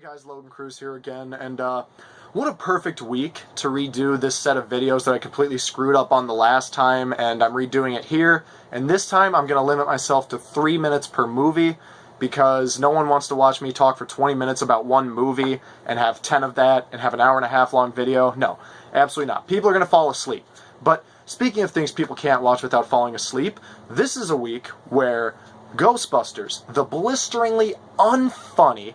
guys, LoganCrews here again, and what a perfect week to redo this set of videos that I completely screwed up on the last time, and I'm redoing it here. And this time I'm going to limit myself to 3 minutes per movie, because no one wants to watch me talk for 20 minutes about one movie and have 10 of that and have an hour-and-a-half long video. No, absolutely not. People are going to fall asleep. But speaking of things people can't watch without falling asleep, this is a week where Ghostbusters, the blisteringly unfunny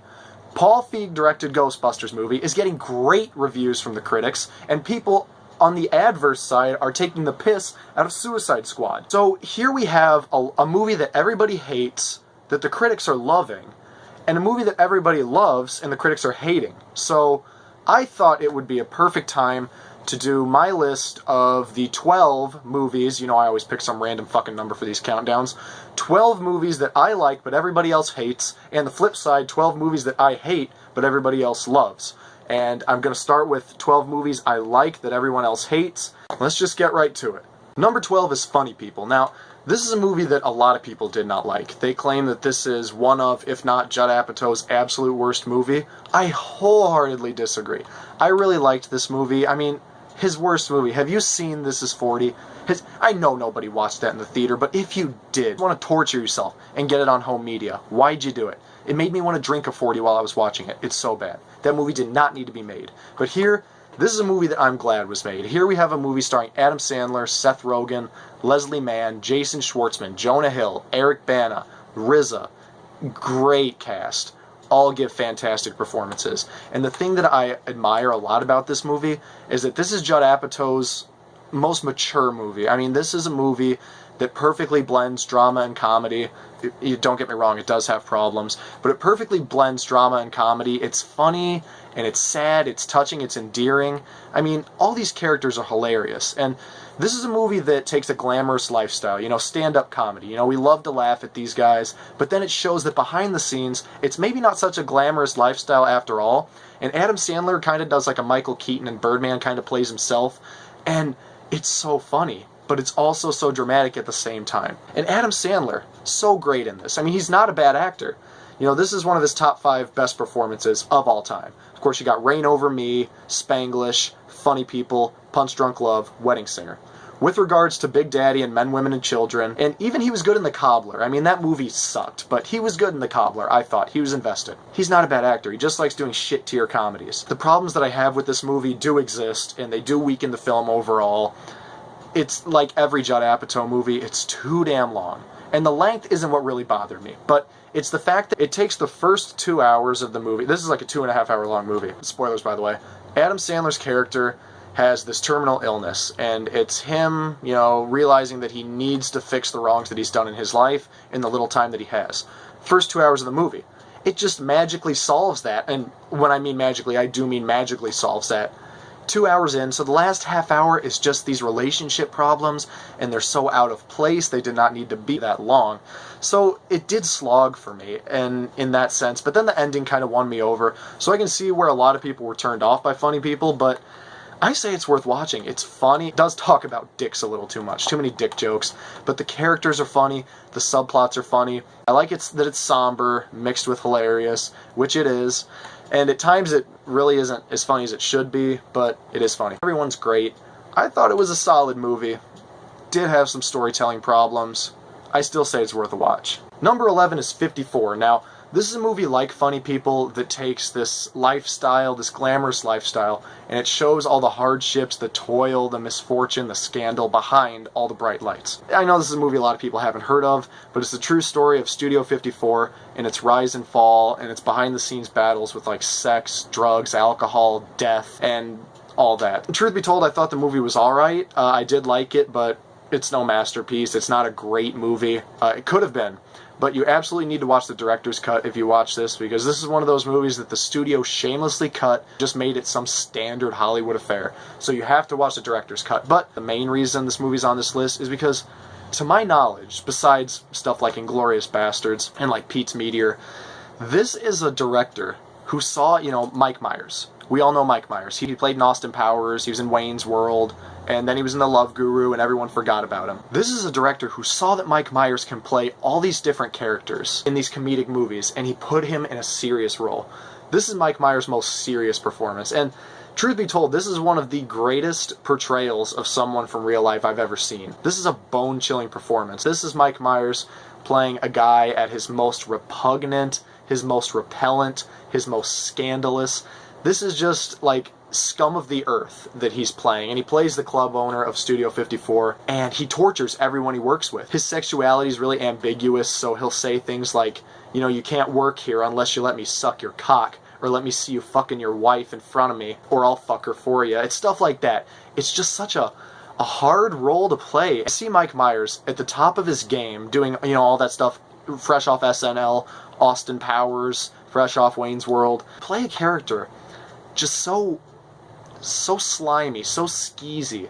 Paul Feig-directed Ghostbusters movie, is getting great reviews from the critics, and people on the adverse side are taking the piss out of Suicide Squad. So here we have a movie that everybody hates, that the critics are loving, and a movie that everybody loves and the critics are hating. So I thought it would be a perfect time to do my list of the 12 movies. You know, I always pick some random fucking number for these countdowns. 12 movies that I like but everybody else hates, and the flip side, 12 movies that I hate but everybody else loves. And I'm going to start with 12 movies I like that everyone else hates. Let's just get right to it. Number 12 is Funny People. Now, this is a movie that a lot of people did not like. They claim that this is one of, if not Judd Apatow's absolute worst movie. I wholeheartedly disagree. I really liked this movie. I mean, his worst movie. Have you seen This Is 40? I know nobody watched that in the theater, but if you did, you want to torture yourself and get it on home media. Why'd you do it? It made me want to drink a 40 while I was watching it. It's so bad. That movie did not need to be made. But here, this is a movie that I'm glad was made. Here we have a movie starring Adam Sandler, Seth Rogen, Leslie Mann, Jason Schwartzman, Jonah Hill, Eric Bana, RZA. Great cast. All give fantastic performances. And the thing that I admire a lot about this movie is that this is Judd Apatow's most mature movie. I mean, this is a movie that perfectly blends drama and comedy. Don't get me wrong, it does have problems, but it perfectly blends drama and comedy. It's funny, and it's sad, it's touching, it's endearing. I mean, all these characters are hilarious, and this is a movie that takes a glamorous lifestyle, you know, stand-up comedy. You know, we love to laugh at these guys, but then it shows that behind the scenes, it's maybe not such a glamorous lifestyle after all, and Adam Sandler kind of does like a Michael Keaton and Birdman kind of plays himself, and it's so funny, but it's also so dramatic at the same time. And Adam Sandler, so great in this. I mean, he's not a bad actor. You know, this is one of his top 5 best performances of all time. Of course, you got Reign Over Me, Spanglish, Funny People, Punch Drunk Love, Wedding Singer. With regards to Big Daddy and Men, Women, and Children, and even he was good in The Cobbler. I mean, that movie sucked, but he was good in The Cobbler, I thought. He was invested. He's not a bad actor. He just likes doing shit-tier comedies. The problems that I have with this movie do exist, and they do weaken the film overall. It's like every Judd Apatow movie, it's too damn long. And the length isn't what really bothered me, but it's the fact that it takes the first 2 hours of the movie. This is like a 2.5 hour long movie. Spoilers, by the way. Adam Sandler's character has this terminal illness, and it's him, you know, realizing that he needs to fix the wrongs that he's done in his life in the little time that he has. First 2 hours of the movie. It just magically solves that, and when I mean magically, I do mean magically solves that. 2 hours in, so the last half hour is just these relationship problems, and they're so out of place, they did not need to be that long. So it did slog for me, and in that sense, but then the ending kind of won me over, so I can see where a lot of people were turned off by Funny People, but I say it's worth watching. It's funny. It does talk about dicks a little too much, too many dick jokes, but the characters are funny, the subplots are funny. I like that it's somber, mixed with hilarious, which it is. And at times it really isn't as funny as it should be, but it is funny. Everyone's great. I thought it was a solid movie. Did have some storytelling problems. I still say it's worth a watch. Number 11 is 54. Now, this is a movie like Funny People that takes this lifestyle, this glamorous lifestyle, and it shows all the hardships, the toil, the misfortune, the scandal behind all the bright lights. I know this is a movie a lot of people haven't heard of, but it's the true story of Studio 54 and its rise and fall, and its behind-the-scenes battles with like sex, drugs, alcohol, death, and all that. And truth be told, I thought the movie was alright. I did like it, but it's no masterpiece. It's not a great movie. It could have been. But you absolutely need to watch the director's cut if you watch this, because this is one of those movies that the studio shamelessly cut, just made it some standard Hollywood affair. So you have to watch the director's cut. But the main reason this movie's on this list is because, to my knowledge, besides stuff like Inglourious Bastards and like Pete's Meteor, this is a director who saw, you know, Mike Myers. We all know Mike Myers. He played in Austin Powers, he was in Wayne's World, and then he was in The Love Guru, and everyone forgot about him. This is a director who saw that Mike Myers can play all these different characters in these comedic movies, and he put him in a serious role. This is Mike Myers' most serious performance, and truth be told, this is one of the greatest portrayals of someone from real life I've ever seen. This is a bone-chilling performance. This is Mike Myers playing a guy at his most repugnant, his most repellent, his most scandalous. This is just like scum of the earth that he's playing, and he plays the club owner of Studio 54, and he tortures everyone he works with. His sexuality is really ambiguous, so he'll say things like, you know, you can't work here unless you let me suck your cock, or let me see you fucking your wife in front of me, or I'll fuck her for you. It's stuff like that. It's just such a hard role to play. I see Mike Myers at the top of his game doing, you know, all that stuff fresh off SNL, Austin Powers, fresh off Wayne's World. Play a character just so slimy, so skeezy.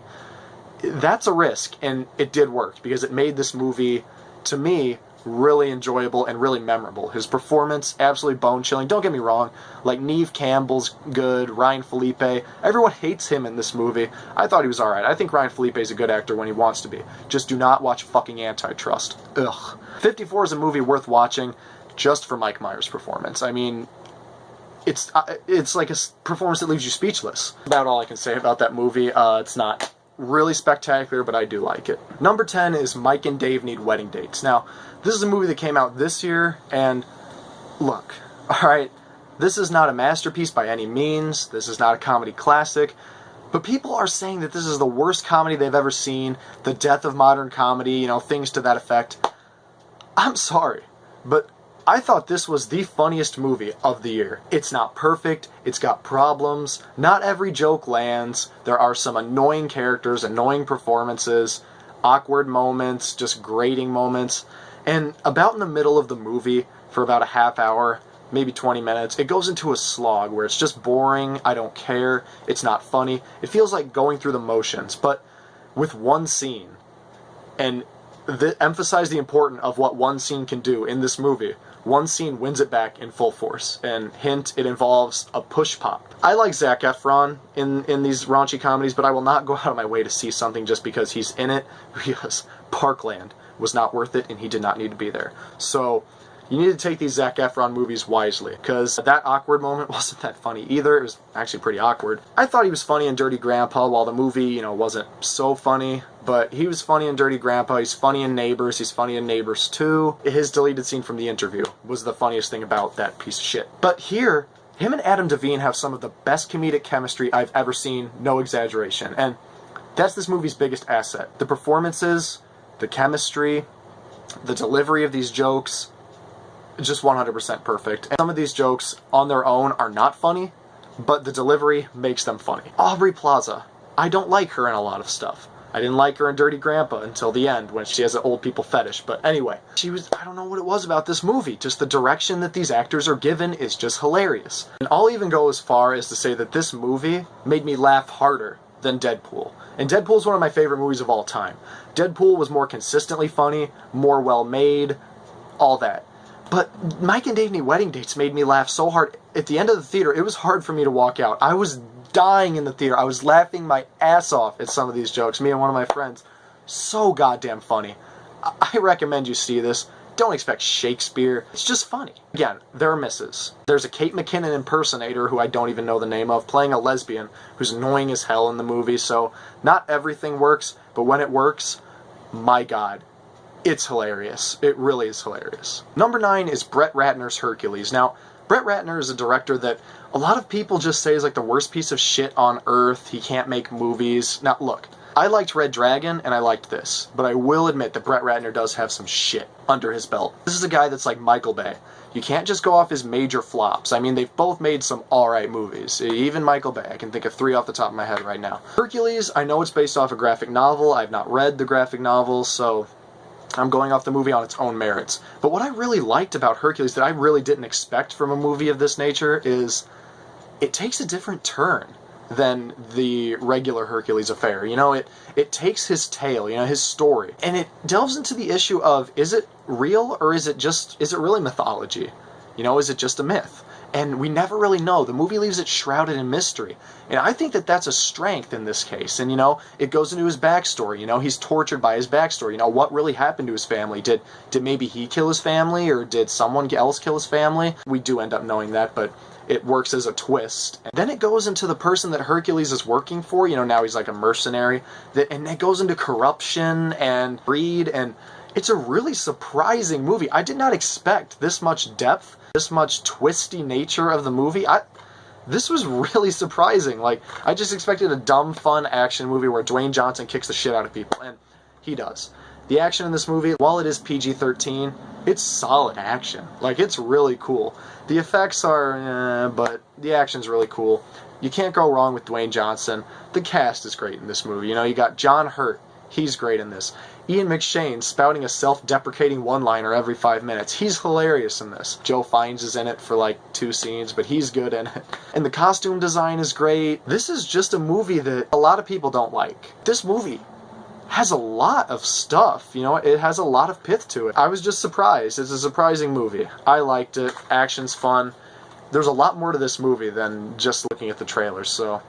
That's a risk, and it did work, because it made this movie, to me, really enjoyable and really memorable. His performance, absolutely bone-chilling. Don't get me wrong, like, Neve Campbell's good, Ryan Felipe, everyone hates him in this movie. I thought he was alright. I think Ryan Felipe's a good actor when he wants to be. Just do not watch fucking Antitrust. Ugh. 54 is a movie worth watching just for Mike Myers' performance. I mean, it's like a performance that leaves you speechless. About all I can say about that movie. It's not really spectacular, but I do like it. Number 10 is Mike and Dave Need Wedding Dates. Now, this is a movie that came out this year, and look, alright, this is not a masterpiece by any means, this is not a comedy classic, but people are saying that this is the worst comedy they've ever seen, the death of modern comedy, you know, things to that effect. I'm sorry, but I thought this was the funniest movie of the year. It's not perfect, it's got problems, not every joke lands, there are some annoying characters, annoying performances, awkward moments, just grating moments, and about in the middle of the movie, for about a half hour, maybe 20 minutes, it goes into a slog where it's just boring, I don't care, it's not funny, it feels like going through the motions, but with one scene, and emphasize the importance of what one scene can do in this movie. One scene wins it back in full force, and hint, it involves a push pop. I like Zac Efron in these raunchy comedies, but I will not go out of my way to see something just because he's in it, because Parkland was not worth it, and he did not need to be there. So, you need to take these Zac Efron movies wisely, because that awkward moment wasn't that funny either. It was actually pretty awkward. I thought he was funny in Dirty Grandpa, while the movie, you know, wasn't so funny, but he was funny in Dirty Grandpa, he's funny in Neighbors, he's funny in Neighbors 2. His deleted scene from The Interview was the funniest thing about that piece of shit. But here, him and Adam Devine have some of the best comedic chemistry I've ever seen, no exaggeration, and that's this movie's biggest asset. The performances, the chemistry, the delivery of these jokes, just 100% perfect. And some of these jokes on their own are not funny, but the delivery makes them funny. Aubrey Plaza, I don't like her in a lot of stuff. I didn't like her in Dirty Grandpa until the end when she has an old people fetish. But anyway, I don't know what it was about this movie. Just the direction that these actors are given is just hilarious. And I'll even go as far as to say that this movie made me laugh harder than Deadpool. And Deadpool is one of my favorite movies of all time. Deadpool was more consistently funny, more well-made, all that. But Mike and Dave Need Wedding Dates made me laugh so hard. At the end of the theater, it was hard for me to walk out. I was dying in the theater. I was laughing my ass off at some of these jokes, me and one of my friends. So goddamn funny. I recommend you see this. Don't expect Shakespeare. It's just funny. Again, there are misses. There's a Kate McKinnon impersonator who I don't even know the name of, playing a lesbian who's annoying as hell in the movie, so not everything works, but when it works, my God. It's hilarious. It really is hilarious. Number 9 is Brett Ratner's Hercules. Now, Brett Ratner is a director that a lot of people just say is like the worst piece of shit on earth. He can't make movies. Now, look, I liked Red Dragon and I liked this, but I will admit that Brett Ratner does have some shit under his belt. This is a guy that's like Michael Bay. You can't just go off his major flops. I mean, they've both made some alright movies. Even Michael Bay. I can think of 3 off the top of my head right now. Hercules, I know it's based off a graphic novel. I've not read the graphic novel, so I'm going off the movie on its own merits. But what I really liked about Hercules that I really didn't expect from a movie of this nature is it takes a different turn than the regular Hercules affair. You know, it takes his tale, you know, his story, and it delves into the issue of, is it real or is it really mythology? You know, is it just a myth? And we never really know. The movie leaves it shrouded in mystery. And I think that that's a strength in this case. And, you know, it goes into his backstory. You know, he's tortured by his backstory. You know, what really happened to his family? Did maybe he kill his family, or did someone else kill his family? We do end up knowing that, but it works as a twist. And then it goes into the person that Hercules is working for. You know, now he's like a mercenary. And it goes into corruption and greed, and it's a really surprising movie. I did not expect this much depth, this much twisty nature of the movie. This was really surprising. Like, I just expected a dumb, fun action movie where Dwayne Johnson kicks the shit out of people, and he does. The action in this movie, while it is PG-13, it's solid action. Like, it's really cool. The effects are, but the action's really cool. You can't go wrong with Dwayne Johnson. The cast is great in this movie. You know, you got John Hurt. He's great in this. Ian McShane spouting a self-deprecating one-liner every 5 minutes. He's hilarious in this. Joe Fiennes is in it for like 2 scenes, but he's good in it. And the costume design is great. This is just a movie that a lot of people don't like. This movie has a lot of stuff, you know, it has a lot of pith to it. I was just surprised. It's a surprising movie. I liked it. Action's fun. There's a lot more to this movie than just looking at the trailers, so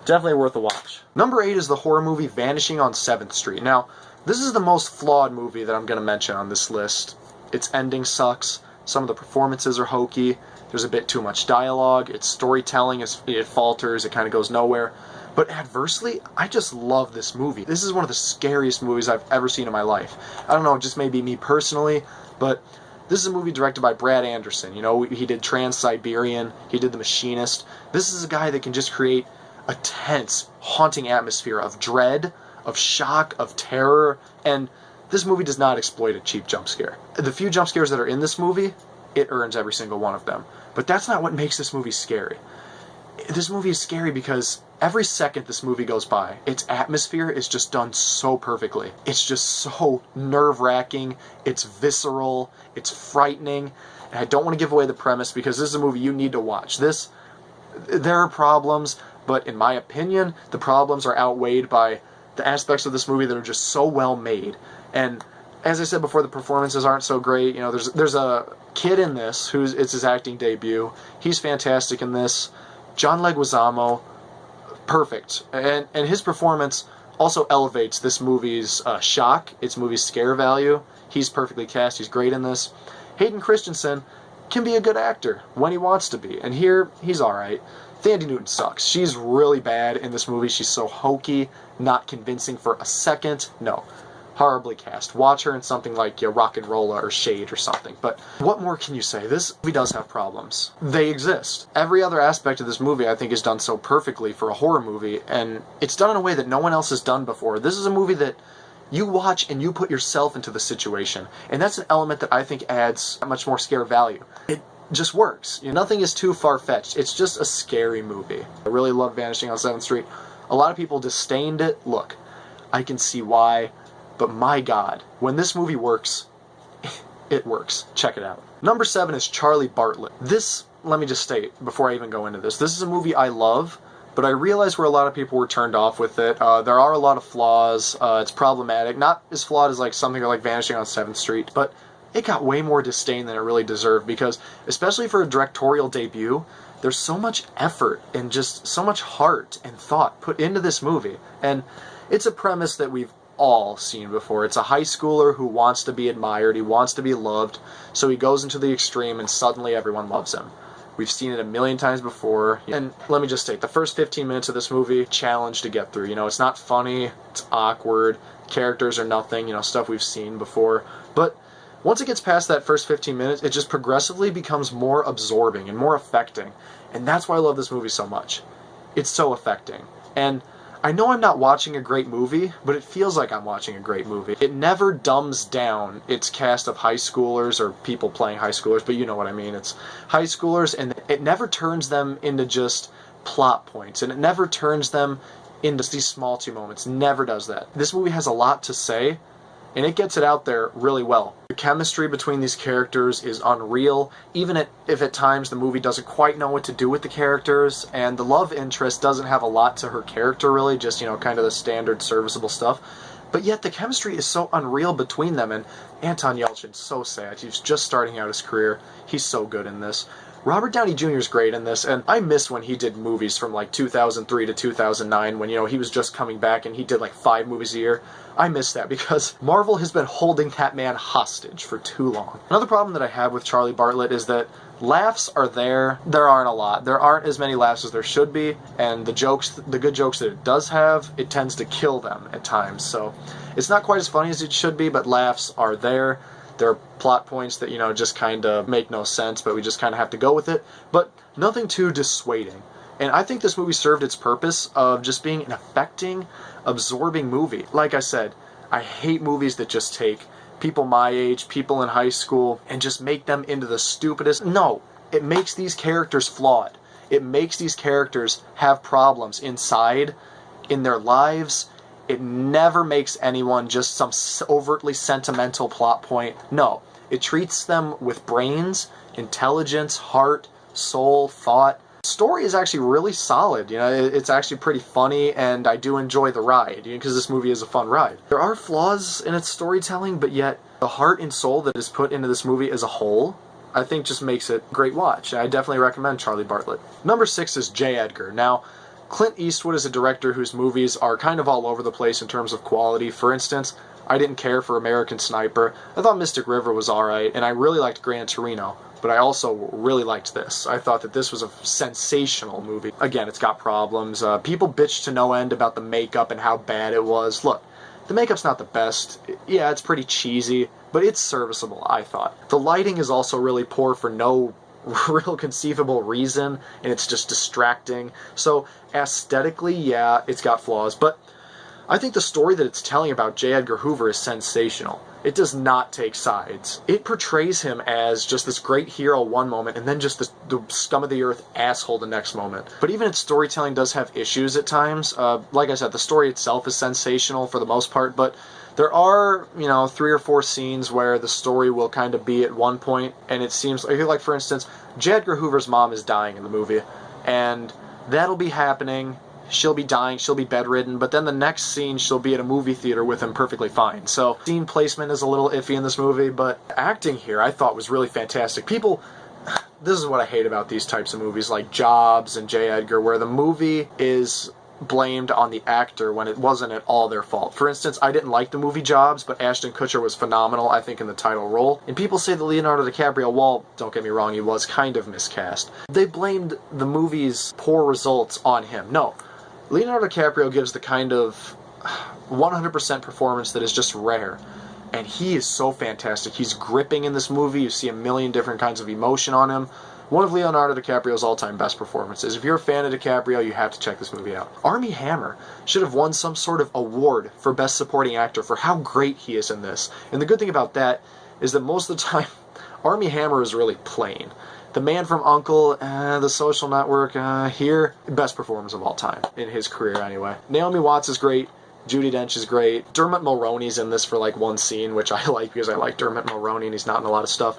definitely worth a watch. Number 8 is the horror movie Vanishing on 7th Street. Now, this is the most flawed movie that I'm going to mention on this list. Its ending sucks. Some of the performances are hokey. There's a bit too much dialogue. Its storytelling, it falters. It kind of goes nowhere. But adversely, I just love this movie. This is one of the scariest movies I've ever seen in my life. I don't know, just maybe me personally, but this is a movie directed by Brad Anderson. You know, he did Trans-Siberian, he did The Machinist. This is a guy that can just create a tense, haunting atmosphere of dread, of shock, of terror, and this movie does not exploit a cheap jump scare. The few jump scares that are in this movie, it earns every single one of them. But that's not what makes this movie scary. This movie is scary because every second this movie goes by, its atmosphere is just done so perfectly. It's just so nerve-wracking, it's visceral, it's frightening, and I don't want to give away the premise because this is a movie you need to watch. There are problems, but in my opinion, the problems are outweighed by the aspects of this movie that are just so well made. And as I said before, the performances aren't so great. You know, there's a kid in this it's his acting debut. He's fantastic in this. John Leguizamo, perfect. And his performance also elevates this movie's shock, its movie's scare value. He's perfectly cast. He's great in this. Hayden Christensen can be a good actor when he wants to be. And here, he's alright. Thandie Newton sucks. She's really bad in this movie. She's so hokey, not convincing for a second. No. Horribly cast. Watch her in something like Rock and Rolla or Shade or something. But what more can you say? This movie does have problems. They exist. Every other aspect of this movie, I think, is done so perfectly for a horror movie, and it's done in a way that no one else has done before. This is a movie that you watch and you put yourself into the situation, and that's an element that I think adds much more scare value. It just works. You know, nothing is too far-fetched. It's just a scary movie. I really love Vanishing on 7th Street. A lot of people disdained it. Look, I can see why. But my God, when this movie works, it works. Check it out. Number 7 is Charlie Bartlett. This, let me just state, before I even go into this is a movie I love, but I realize where a lot of people were turned off with it. There are a lot of flaws. It's problematic. Not as flawed as like something like Vanishing on 7th Street, but it got way more disdain than it really deserved because, especially for a directorial debut, there's so much effort and just so much heart and thought put into this movie. And it's a premise that we've all seen before. It's a high schooler who wants to be admired, he wants to be loved, so he goes into the extreme and suddenly everyone loves him. We've seen it a million times before, and let me just state, the first 15 minutes of this movie, challenge to get through. You know, it's not funny, it's awkward, characters are nothing, you know, stuff we've seen before, but once it gets past that first 15 minutes, it just progressively becomes more absorbing and more affecting, and that's why I love this movie so much. It's so affecting, and I know I'm not watching a great movie, but it feels like I'm watching a great movie. It never dumbs down its cast of high schoolers or people playing high schoolers, but you know what I mean. It's high schoolers, and it never turns them into just plot points, and it never turns them into these small two moments. Never does that. This movie has a lot to say, and it gets it out there really well. The chemistry between these characters is unreal, even if at times the movie doesn't quite know what to do with the characters, and the love interest doesn't have a lot to her character really, just, you know, kind of the standard serviceable stuff. But yet the chemistry is so unreal between them, and Anton Yelchin's so sad. He's just starting out his career. He's so good in this. Robert Downey Jr. is great in this, and I miss when he did movies from like 2003 to 2009 when, you know, he was just coming back and he did like 5 movies a year. I miss that because Marvel has been holding that man hostage for too long. Another problem that I have with Charlie Bartlett is that Laughs are there. There aren't a lot. There aren't as many laughs as there should be, and the good jokes that it does have, it tends to kill them at times. So it's not quite as funny as it should be, but laughs are there. There are plot points that, just kind of make no sense, but we just kind of have to go with it. But nothing too dissuading. And I think this movie served its purpose of just being an affecting, absorbing movie. Like I said, I hate movies that just take people my age, people in high school, and just make them into the stupidest. No, it makes these characters flawed. It makes these characters have problems inside, in their lives. It never makes anyone just some overtly sentimental plot point. No, it treats them with brains, intelligence, heart, soul, thought. Story is actually really solid. It's actually pretty funny, and I do enjoy the ride, because this movie is a fun ride. There are flaws in its storytelling, but yet the heart and soul that is put into this movie as a whole, I think just makes it a great watch. I definitely recommend Charlie Bartlett. Number 6 is J. Edgar. Now, Clint Eastwood is a director whose movies are kind of all over the place in terms of quality. For instance, I didn't care for American Sniper. I thought Mystic River was alright, and I really liked Gran Torino. But I also really liked this. I thought that this was a sensational movie. Again, it's got problems. People bitch to no end about the makeup and how bad it was. Look, the makeup's not the best. Yeah, it's pretty cheesy, but it's serviceable, I thought. The lighting is also really poor for no real conceivable reason, and it's just distracting. So, aesthetically, yeah, it's got flaws, but I think the story that it's telling about J. Edgar Hoover is sensational. It does not take sides. It portrays him as just this great hero one moment, and then just the scum of the earth asshole the next moment. But even its storytelling does have issues at times. Like I said, the story itself is sensational for the most part, but there are, 3 or 4 scenes where the story will kind of be at one point, and it seems like, for instance, J. Edgar Hoover's mom is dying in the movie, and that'll be happening. She'll be dying, she'll be bedridden, but then the next scene she'll be at a movie theater with him perfectly fine. So, scene placement is a little iffy in this movie, but acting here I thought was really fantastic. This is what I hate about these types of movies, like Jobs and J. Edgar, where the movie is blamed on the actor when it wasn't at all their fault. For instance, I didn't like the movie Jobs, but Ashton Kutcher was phenomenal, I think, in the title role. And people say that Leonardo DiCaprio, well, don't get me wrong, he was kind of miscast. They blamed the movie's poor results on him. No. Leonardo DiCaprio gives the kind of 100% performance that is just rare. And he is so fantastic. He's gripping in this movie. You see a million different kinds of emotion on him. One of Leonardo DiCaprio's all-time best performances. If you're a fan of DiCaprio, you have to check this movie out. Armie Hammer should have won some sort of award for Best Supporting Actor for how great he is in this. And the good thing about that is that most of the time, Armie Hammer is really plain. The Man from U.N.C.L.E., The Social Network, here, best performance of all time, in his career anyway. Naomi Watts is great, Judi Dench is great, Dermot Mulroney's in this for like one scene, which I like because I like Dermot Mulroney and he's not in a lot of stuff.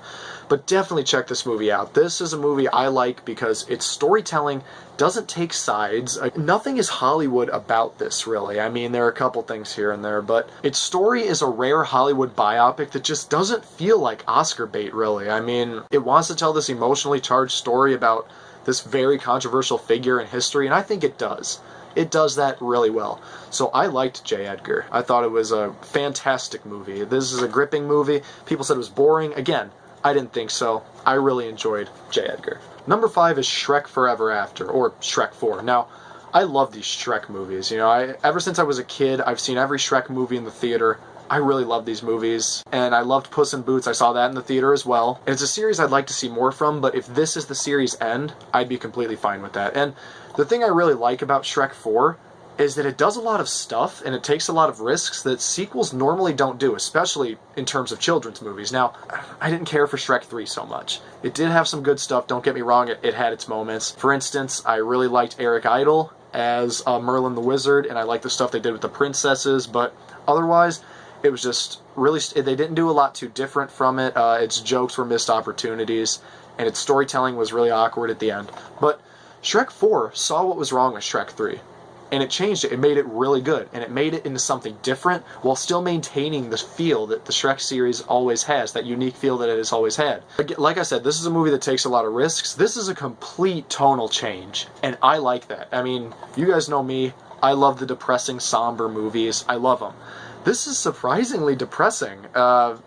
But definitely check this movie out. This is a movie I like because its storytelling doesn't take sides. Nothing is Hollywood about this, really. I mean, there are a couple things here and there, but its story is a rare Hollywood biopic that just doesn't feel like Oscar bait, really. I mean, it wants to tell this emotionally charged story about this very controversial figure in history, and I think it does. It does that really well. So I liked J. Edgar. I thought it was a fantastic movie. This is a gripping movie. People said it was boring. Again, I didn't think so. I really enjoyed J. Edgar. Number 5 is Shrek Forever After, or Shrek 4. Now, I love these Shrek movies. Ever since I was a kid, I've seen every Shrek movie in the theater. I really love these movies, and I loved Puss in Boots. I saw that in the theater as well. And it's a series I'd like to see more from, but if this is the series end, I'd be completely fine with that. And the thing I really like about Shrek 4 is that it does a lot of stuff, and it takes a lot of risks that sequels normally don't do, especially in terms of children's movies. Now, I didn't care for Shrek 3 so much. It did have some good stuff, don't get me wrong, it had its moments. For instance, I really liked Eric Idle as Merlin the Wizard, and I liked the stuff they did with the princesses, but otherwise, it was just really, they didn't do a lot too different from it. Its jokes were missed opportunities, and its storytelling was really awkward at the end. But Shrek 4 saw what was wrong with Shrek 3. And it changed it. It made it really good. And it made it into something different while still maintaining the feel that the Shrek series always has, that unique feel that it has always had. Like I said, this is a movie that takes a lot of risks. This is a complete tonal change. And I like that. I mean, you guys know me. I love the depressing, somber movies. I love them. this is surprisingly depressing,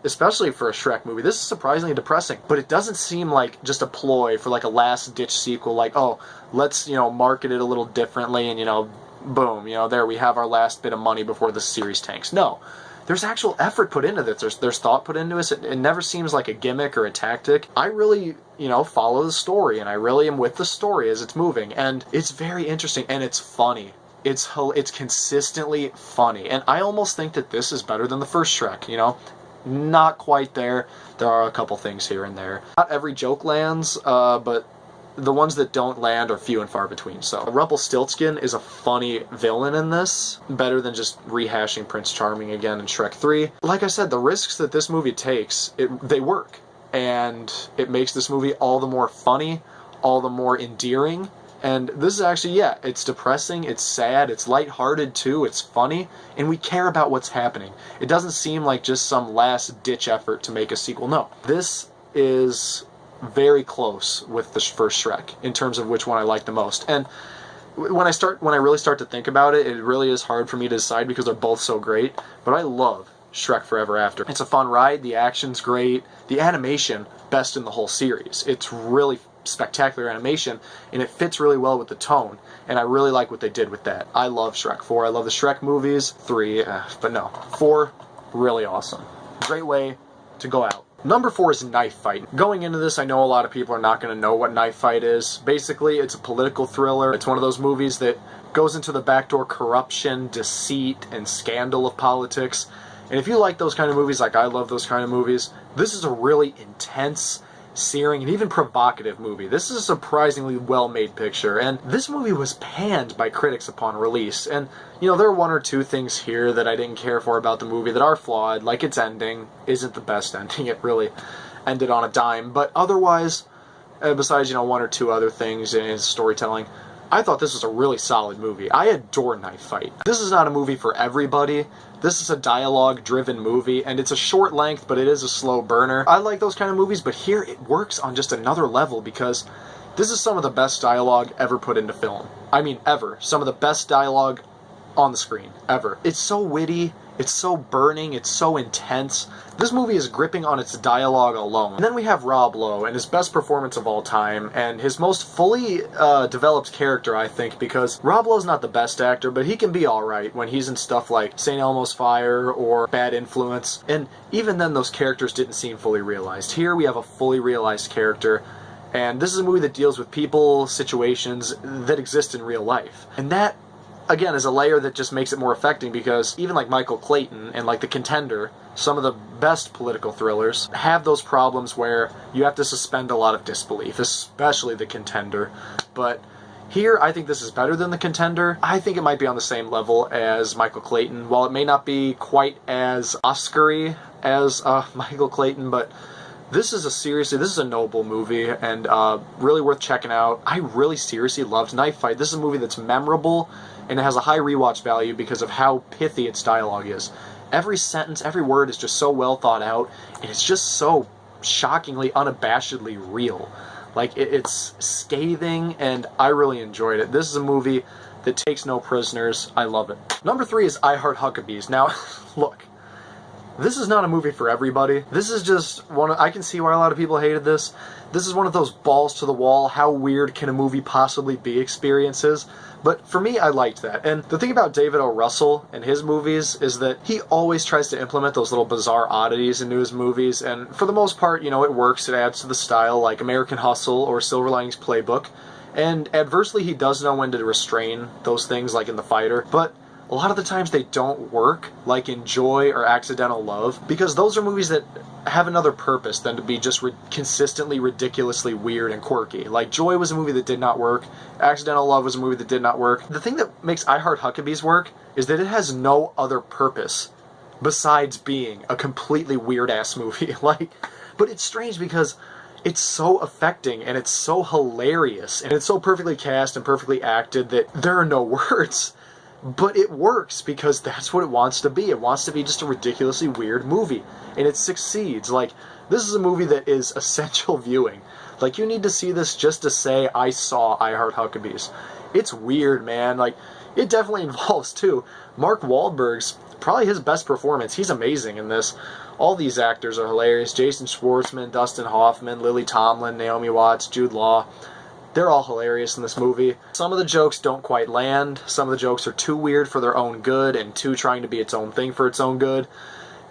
especially for a Shrek movie. This is surprisingly depressing, but it doesn't seem like just a ploy for like a last-ditch sequel, like, oh, let's, market it a little differently and, boom, there we have our last bit of money before the series tanks. No. There's actual effort put into this. There's thought put into it. It never seems like a gimmick or a tactic. I really, follow the story, and I really am with the story as it's moving, and it's very interesting, and it's funny. It's consistently funny, and I almost think that this is better than the first Shrek, Not quite there. There are a couple things here and there. Not every joke lands, but the ones that don't land are few and far between. So Rumpelstiltskin is a funny villain in this, better than just rehashing Prince Charming again in Shrek 3. Like I said, the risks that this movie takes, they work, and it makes this movie all the more funny, all the more endearing. And this is actually, yeah, it's depressing, it's sad, it's lighthearted too, it's funny, and we care about what's happening. It doesn't seem like just some last-ditch effort to make a sequel. No, this is very close with the first Shrek in terms of which one I like the most. And when I really start to think about it, it really is hard for me to decide because they're both so great. But I love Shrek Forever After. It's a fun ride, the action's great, the animation, best in the whole series. It's really spectacular animation, and it fits really well with the tone, and I really like what they did with that. I love Shrek 4, I love the Shrek movies, 3, but no, 4, really awesome. Great way to go out. Number 4 is Knife Fight. Going into this, I know a lot of people are not going to know what Knife Fight is. Basically, it's a political thriller. It's one of those movies that goes into the backdoor corruption, deceit, and scandal of politics. And if you like those kind of movies, like I love those kind of movies, this is a really intense, searing, and even provocative movie. This is a surprisingly well-made picture, and this movie was panned by critics upon release. And, there are one or two things here that I didn't care for about the movie that are flawed, like its ending isn't the best ending. It really ended on a dime. But otherwise, besides, one or two other things in its storytelling, I thought this was a really solid movie. I adore Knife Fight. This is not a movie for everybody. This is a dialogue-driven movie, and it's a short length, but it is a slow burner. I like those kind of movies, but here it works on just another level because this is some of the best dialogue ever put into film. I mean, ever. Some of the best dialogue on the screen, ever. It's so witty, it's so burning, it's so intense. This movie is gripping on its dialogue alone. And then we have Rob Lowe and his best performance of all time, and his most fully developed character, I think, because Rob Lowe's not the best actor, but he can be alright when he's in stuff like St. Elmo's Fire or Bad Influence, and even then those characters didn't seem fully realized. Here we have a fully realized character, and this is a movie that deals with people, situations that exist in real life. And that, again, is a layer that just makes it more affecting because even like Michael Clayton and like The Contender, some of the best political thrillers, have those problems where you have to suspend a lot of disbelief, especially The Contender. But here, I think this is better than The Contender. I think it might be on the same level as Michael Clayton. While it may not be quite as Oscar-y as Michael Clayton, but this is a noble movie and really worth checking out. I really seriously loved Knife Fight. This is a movie that's memorable, and it has a high rewatch value because of how pithy its dialogue is. Every sentence, every word is just so well thought out, and it's just so shockingly, unabashedly real. Like, it's scathing, and I really enjoyed it. This is a movie that takes no prisoners. I love it. Number 3 is Heart Huckabees. Now, look, this is not a movie for everybody. This is just I can see why a lot of people hated this. This is one of those balls to the wall, how weird can a movie possibly be experiences. But for me, I liked that. And the thing about David O. Russell and his movies is that he always tries to implement those little bizarre oddities into his movies. And for the most part, it works. It adds to the style, like American Hustle or Silver Linings Playbook. And adversely, he does know when to restrain those things, like in The Fighter. But a lot of the times they don't work, like in Joy or Accidental Love, because those are movies that have another purpose than to be just consistently ridiculously weird and quirky. Like, Joy was a movie that did not work, Accidental Love was a movie that did not work. The thing that makes I Heart Huckabees work is that it has no other purpose besides being a completely weird-ass movie. But it's strange because it's so affecting, and it's so hilarious, and it's so perfectly cast and perfectly acted that there are no words. But it works because that's what it wants to be. It wants to be just a ridiculously weird movie. And it succeeds. Like, this is a movie that is essential viewing. Like, you need to see this just to say, I saw I Heart Huckabees. It's weird, man. Like, it definitely involves, too. Mark Wahlberg's probably his best performance. He's amazing in this. All these actors are hilarious. Jason Schwartzman, Dustin Hoffman, Lily Tomlin, Naomi Watts, Jude Law. They're all hilarious in this movie. Some of the jokes don't quite land. Some of the jokes are too weird for their own good and too trying to be its own thing for its own good.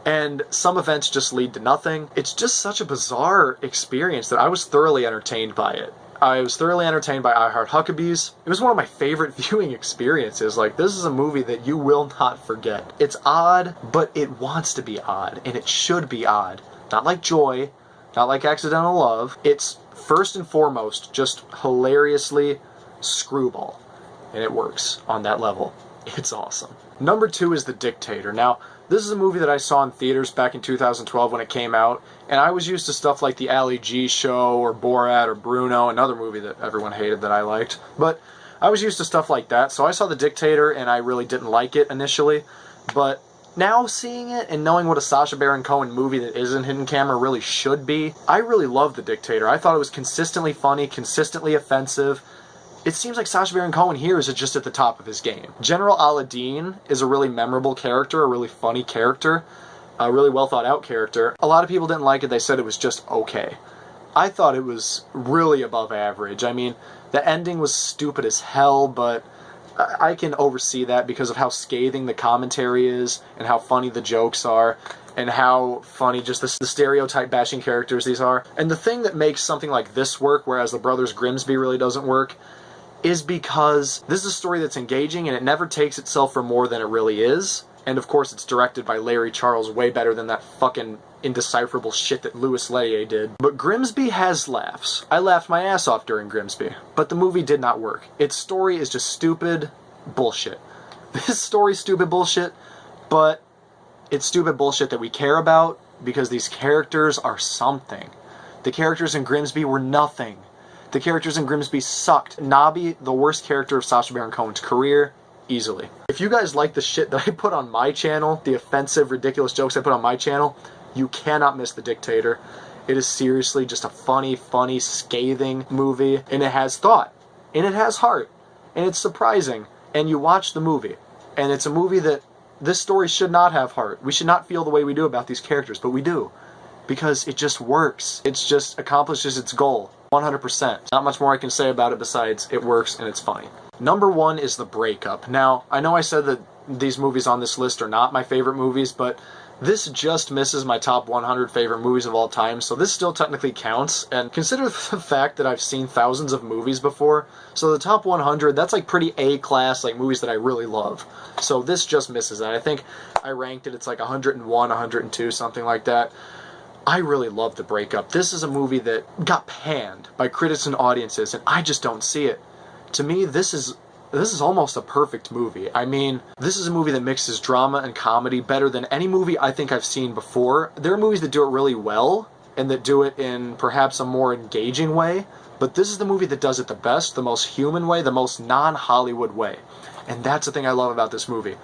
And some events just lead to nothing. It's just such a bizarre experience that I was thoroughly entertained by it. I was thoroughly entertained by I Heart Huckabees. It was one of my favorite viewing experiences. Like, this is a movie that you will not forget. It's odd, but it wants to be odd, and it should be odd. Not like Joy, not like Accidental Love. It's first and foremost just hilariously screwball, and it works on that level. It's awesome. Number 2 is The Dictator. Now, this is a movie that I saw in theaters back in 2012 when it came out, and I was used to stuff like The Ali G Show or Borat or Bruno, another movie that everyone hated that I liked. But I was used to stuff like that, so I saw The Dictator and I really didn't like it initially. But now seeing it and knowing what a Sacha Baron Cohen movie that isn't Hidden Camera really should be, I really loved The Dictator. I thought it was consistently funny, consistently offensive. It seems like Sacha Baron Cohen here is just at the top of his game. General Aladdin is a really memorable character, a really funny character, a really well thought out character. A lot of people didn't like it. They said it was just okay. I thought it was really above average. I mean, the ending was stupid as hell, but I can oversee that because of how scathing the commentary is and how funny the jokes are and how funny just the stereotype bashing characters these are. And the thing that makes something like this work, whereas The Brothers Grimsby really doesn't work, is because this is a story that's engaging and it never takes itself for more than it really is. And of course it's directed by Larry Charles, way better than that fucking indecipherable shit that Louis Leterrier did. But Grimsby has laughs. I laughed my ass off during Grimsby, but the movie did not work. Its story is just stupid bullshit. This story's stupid bullshit, but it's stupid bullshit that we care about because these characters are something. The characters in Grimsby were nothing. The characters in Grimsby sucked. Nobby, the worst character of Sacha Baron Cohen's career, easily. If you guys like the shit that I put on my channel, the offensive, ridiculous jokes I put on my channel, you cannot miss The Dictator. It is seriously just a funny, scathing movie, and it has thought, and it has heart, and it's surprising, and you watch the movie, and it's a movie that this story should not have heart. We should not feel the way we do about these characters, but we do, because it just works. It just accomplishes its goal. 100%. Not much more I can say about it besides it works and it's funny. Number 1 is The Breakup. Now, I know I said that these movies on this list are not my favorite movies, but this just misses my top 100 favorite movies of all time, so this still technically counts. And consider the fact that I've seen thousands of movies before, so the top 100, that's like pretty A-class, like movies that I really love. So this just misses that. I think I ranked it, it's like 101, 102, something like that. I really love The Breakup. This is a movie that got panned by critics and audiences, and I just don't see it. To me, this is almost a perfect movie. I mean, this is a movie that mixes drama and comedy better than any movie I think I've seen before. There are movies that do it really well, and that do it in perhaps a more engaging way, but this is the movie that does it the best, the most human way, the most non-Hollywood way. And that's the thing I love about this movie.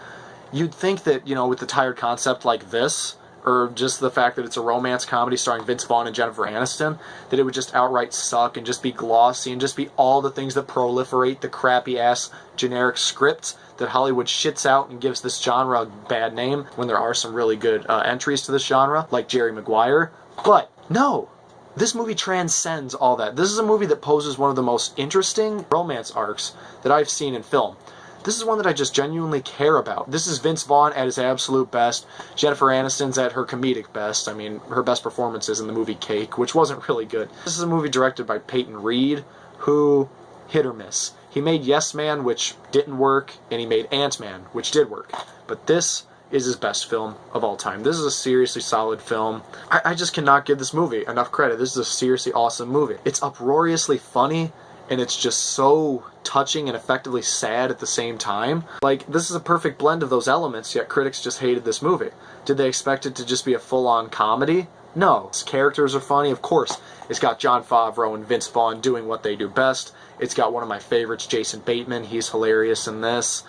You'd think that, you know, with the tired concept like this, or just the fact that it's a romance comedy starring Vince Vaughn and Jennifer Aniston, that it would just outright suck and just be glossy and just be all the things that proliferate the crappy-ass generic scripts that Hollywood shits out and gives this genre a bad name when there are some really good entries to this genre, like Jerry Maguire. But no, this movie transcends all that. This is a movie that poses one of the most interesting romance arcs that I've seen in film. This is one that I just genuinely care about. This is Vince Vaughn at his absolute best. Jennifer Aniston's at her comedic best. I mean, her best performance is in the movie Cake, which wasn't really good. This is a movie directed by Peyton Reed, who hit or miss. He made Yes Man, which didn't work, and he made Ant-Man, which did work. But this is his best film of all time. This is a seriously solid film. I just cannot give this movie enough credit. This is a seriously awesome movie. It's uproariously funny, and it's just so touching and effectively sad at the same time. Like, this is a perfect blend of those elements, yet critics just hated this movie. Did they expect it to just be a full-on comedy? No. Its characters are funny, of course. It's got Jon Favreau and Vince Vaughn doing what they do best. It's got one of my favorites, Jason Bateman. He's hilarious in this.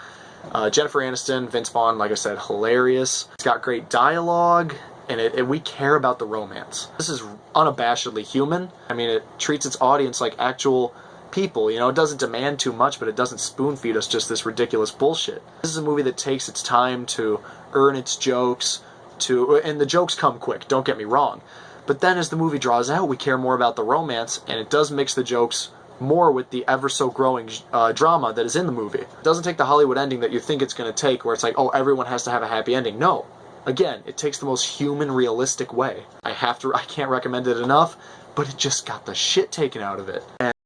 Jennifer Aniston, Vince Vaughn, like I said, hilarious. It's got great dialogue. and we care about the romance. This is unabashedly human. I mean, it treats its audience like actual people, you know. It doesn't demand too much, but it doesn't spoon feed us just this ridiculous bullshit. This is a movie that takes its time to earn its jokes, and the jokes come quick, don't get me wrong. But then as the movie draws out, we care more about the romance, and it does mix the jokes more with the ever-so-growing drama that is in the movie. It doesn't take the Hollywood ending that you think it's going to take, where it's like, oh, everyone has to have a happy ending. No. Again, it takes the most human, realistic way. I can't recommend it enough, but it just got the shit taken out of it. And